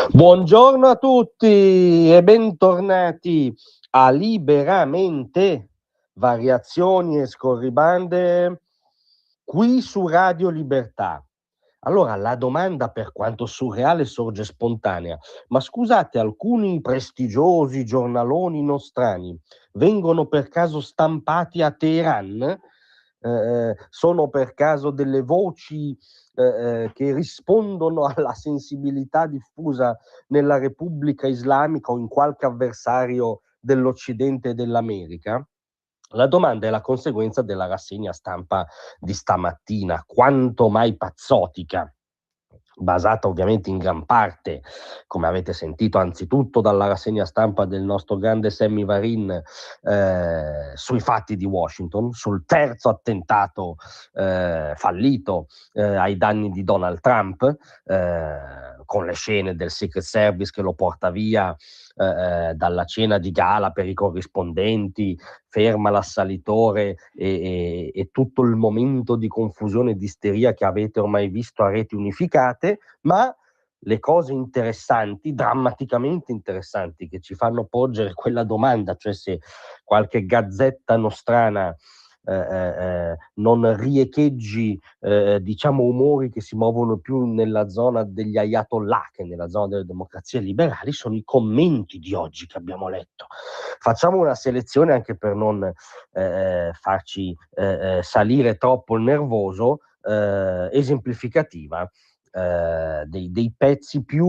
Buongiorno a tutti e bentornati a Liberamente, variazioni e scorribande qui su Radio Libertà. Allora, la domanda, per quanto surreale, sorge spontanea. Ma scusate, alcuni prestigiosi giornaloni nostrani vengono per caso stampati a Teheran? Sono per caso delle voci che rispondono alla sensibilità diffusa nella Repubblica Islamica o in qualche avversario dell'Occidente e dell'America? La domanda è la conseguenza della rassegna stampa di stamattina, quanto mai pazzotica, basata ovviamente in gran parte, come avete sentito anzitutto dalla rassegna stampa del nostro grande Sammy Varin, sui fatti di Washington, sul terzo attentato fallito ai danni di Donald Trump, con le scene del Secret Service che lo porta via dalla cena di gala per i corrispondenti, ferma l'assalitore e tutto il momento di confusione e di isteria che avete ormai visto a reti unificate, ma le cose interessanti, drammaticamente interessanti, che ci fanno porgere quella domanda, cioè se qualche gazzetta nostrana non riecheggi diciamo umori che si muovono più nella zona degli ayatollah che nella zona delle democrazie liberali, sono i commenti di oggi che abbiamo letto. Facciamo una selezione anche per non farci salire troppo il nervoso, esemplificativa dei pezzi più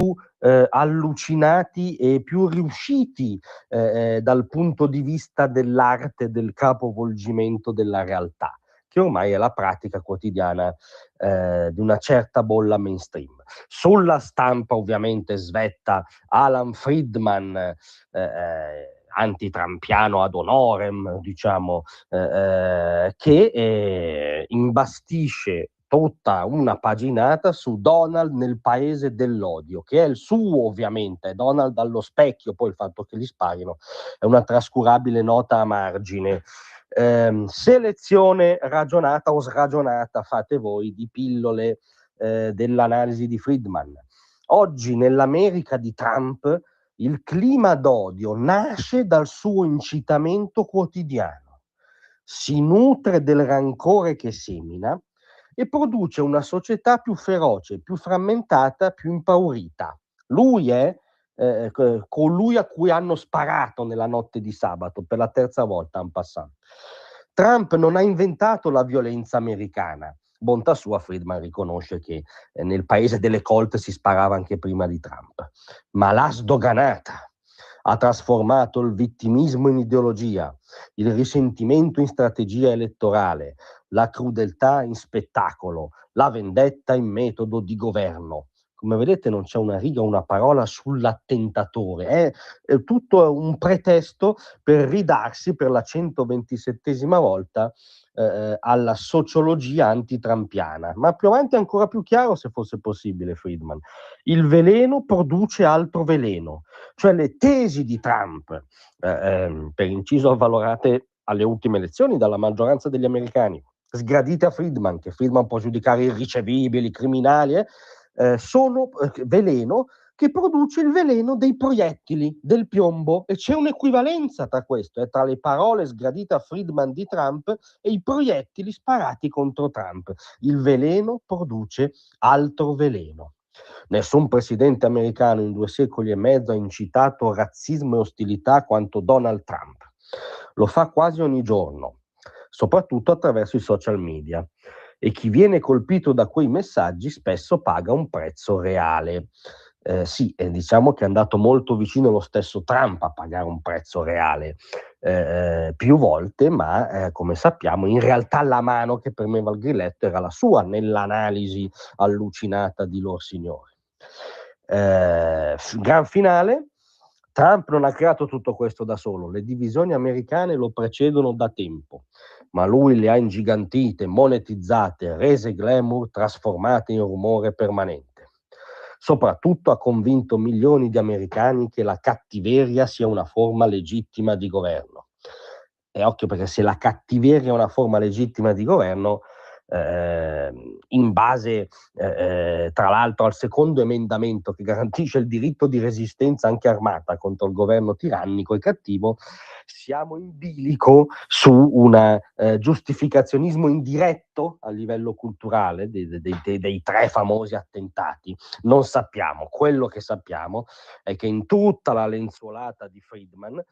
allucinati e più riusciti dal punto di vista dell'arte del capovolgimento della realtà, che ormai è la pratica quotidiana di una certa bolla mainstream. Sulla stampa ovviamente svetta Alan Friedman, antitrampiano ad honorem, diciamo, che imbastisce tutta una paginata su Donald nel paese dell'odio, che è il suo ovviamente, Donald allo specchio, poi il fatto che gli sparino è una trascurabile nota a margine. Selezione ragionata o sragionata, fate voi, di pillole dell'analisi di Friedman. Oggi nell'America di Trump il clima d'odio nasce dal suo incitamento quotidiano, si nutre del rancore che semina e produce una società più feroce, più frammentata, più impaurita. Lui è colui a cui hanno sparato nella notte di sabato per la terza volta en passant. Trump non ha inventato la violenza americana. Bontà sua, Friedman riconosce che nel paese delle Colt si sparava anche prima di Trump, ma l'ha sdoganata. Ha trasformato il vittimismo in ideologia, il risentimento in strategia elettorale, la crudeltà in spettacolo, la vendetta in metodo di governo. Come vedete non c'è una riga, una parola sull'attentatore, è tutto un pretesto per ridarsi per la 127esima volta alla sociologia antitrampiana. Ma più avanti è ancora più chiaro, se fosse possibile, Friedman. Il veleno produce altro veleno, cioè le tesi di Trump, per inciso avvalorate alle ultime elezioni dalla maggioranza degli americani, sgradite a Friedman, che Friedman può giudicare irricevibili, criminali, sono veleno che produce il veleno dei proiettili, del piombo, e c'è un'equivalenza tra questo, tra le parole sgradite a Friedman di Trump e i proiettili sparati contro Trump. Il veleno produce altro veleno. Nessun presidente americano in 2 secoli e mezzo ha incitato razzismo e ostilità quanto Donald Trump. Lo fa quasi ogni giorno, soprattutto attraverso i social media. E chi viene colpito da quei messaggi spesso paga un prezzo reale. Sì, diciamo che è andato molto vicino lo stesso Trump a pagare un prezzo reale più volte, ma come sappiamo in realtà la mano che premeva il grilletto era la sua nell'analisi allucinata di lor signori. Gran finale. Trump non ha creato tutto questo da solo, le divisioni americane lo precedono da tempo, ma lui le ha ingigantite, monetizzate, rese glamour, trasformate in rumore permanente. Soprattutto ha convinto milioni di americani che la cattiveria sia una forma legittima di governo. E occhio, perché se la cattiveria è una forma legittima di governo, in base tra l'altro al secondo emendamento che garantisce il diritto di resistenza anche armata contro il governo tirannico e cattivo, siamo in bilico su un giustificazionismo indiretto a livello culturale dei tre famosi attentati. Non sappiamo, quello che sappiamo è che in tutta la lenzuolata di Friedman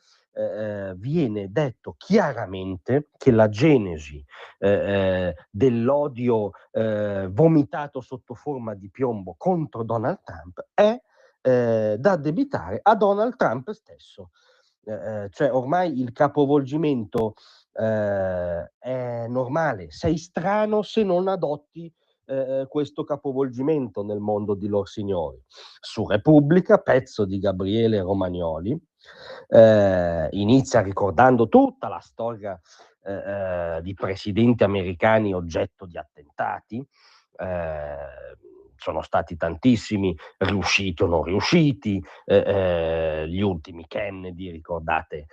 viene detto chiaramente che la genesi dell'odio vomitato sotto forma di piombo contro Donald Trump è da addebitare a Donald Trump stesso. Cioè ormai il capovolgimento è normale, sei strano se non adotti questo capovolgimento nel mondo di lor signori. Su Repubblica, pezzo di Gabriele Romagnoli, inizia ricordando tutta la storia di presidenti americani oggetto di attentati. Sono stati tantissimi, riusciti o non riusciti, gli ultimi Kennedy, ricordate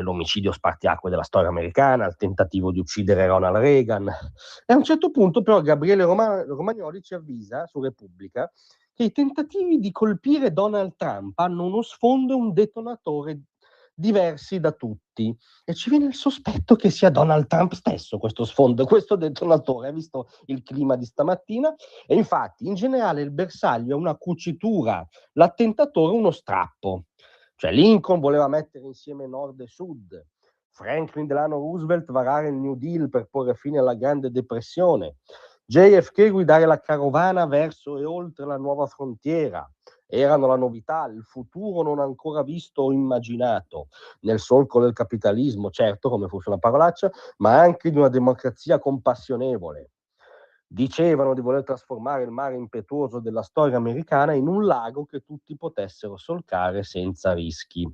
l'omicidio spartiacque della storia americana, il tentativo di uccidere Ronald Reagan. E a un certo punto però Gabriele Romagnoli ci avvisa su Repubblica che i tentativi di colpire Donald Trump hanno uno sfondo e un detonatore diversi da tutti, e ci viene il sospetto che sia Donald Trump stesso questo sfondo, questo detonatore. Hai visto il clima di stamattina? E infatti in generale il bersaglio è una cucitura, l'attentatore uno strappo. Cioè Lincoln voleva mettere insieme nord e sud, Franklin Delano Roosevelt varare il New Deal per porre fine alla Grande Depressione, JFK guidare la carovana verso e oltre la nuova frontiera. Erano la novità, il futuro non ancora visto o immaginato, nel solco del capitalismo, certo, come fosse una parolaccia, ma anche di una democrazia compassionevole. Dicevano di voler trasformare il mare impetuoso della storia americana in un lago che tutti potessero solcare senza rischi.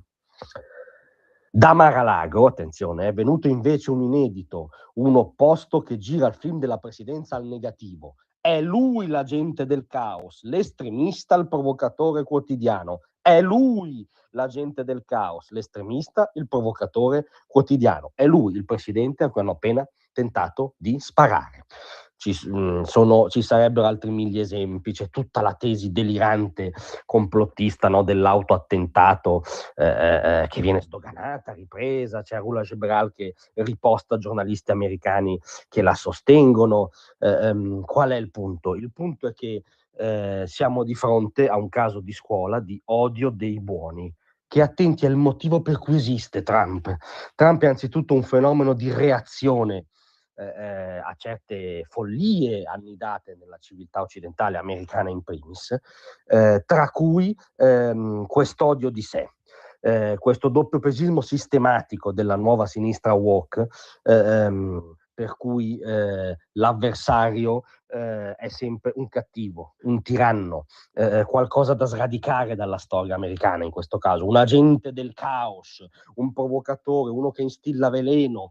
Da Mar-a-Lago, attenzione, è venuto invece un inedito, un opposto che gira il film della presidenza al negativo. È lui l'agente del caos, l'estremista, il provocatore quotidiano. È lui l'agente del caos, l'estremista, il provocatore quotidiano. È lui il presidente a cui hanno appena tentato di sparare. Ci sarebbero altri 1000 esempi, c'è tutta la tesi delirante complottista, no, dell'autoattentato che viene sdoganata, ripresa, c'è Arula Gebral che riposta giornalisti americani che la sostengono. Qual è il punto? Il punto è che siamo di fronte a un caso di scuola di odio dei buoni, che attenti al motivo per cui esiste Trump. Trump è anzitutto un fenomeno di reazione a certe follie annidate nella civiltà occidentale, americana in primis, tra cui quest'odio di sé. Questo doppiopesismo sistematico della nuova sinistra woke, per cui l'avversario è sempre un cattivo, un tiranno, qualcosa da sradicare dalla storia americana in questo caso, un agente del caos, un provocatore, uno che instilla veleno,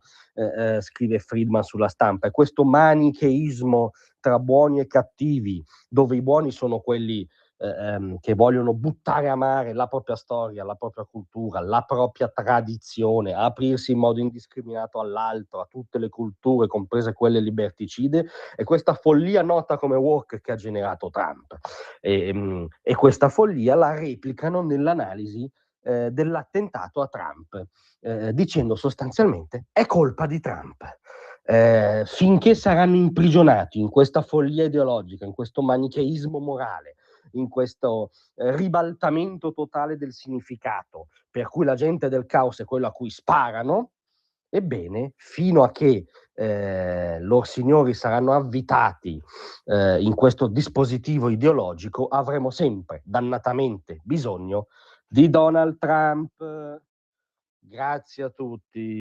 scrive Friedman sulla Stampa. E questo manicheismo tra buoni e cattivi, dove i buoni sono quelli che vogliono buttare a mare la propria storia, la propria cultura, la propria tradizione, aprirsi in modo indiscriminato all'altro, a tutte le culture, comprese quelle liberticide, e questa follia nota come woke che ha generato Trump. E questa follia la replicano nell'analisi dell'attentato a Trump, dicendo sostanzialmente è colpa di Trump. Finché saranno imprigionati in questa follia ideologica, in questo manicheismo morale, in questo ribaltamento totale del significato, per cui l'agente del caos è quello a cui sparano, ebbene, fino a che lor signori saranno avvitati in questo dispositivo ideologico, avremo sempre dannatamente bisogno di Donald Trump. Grazie a tutti.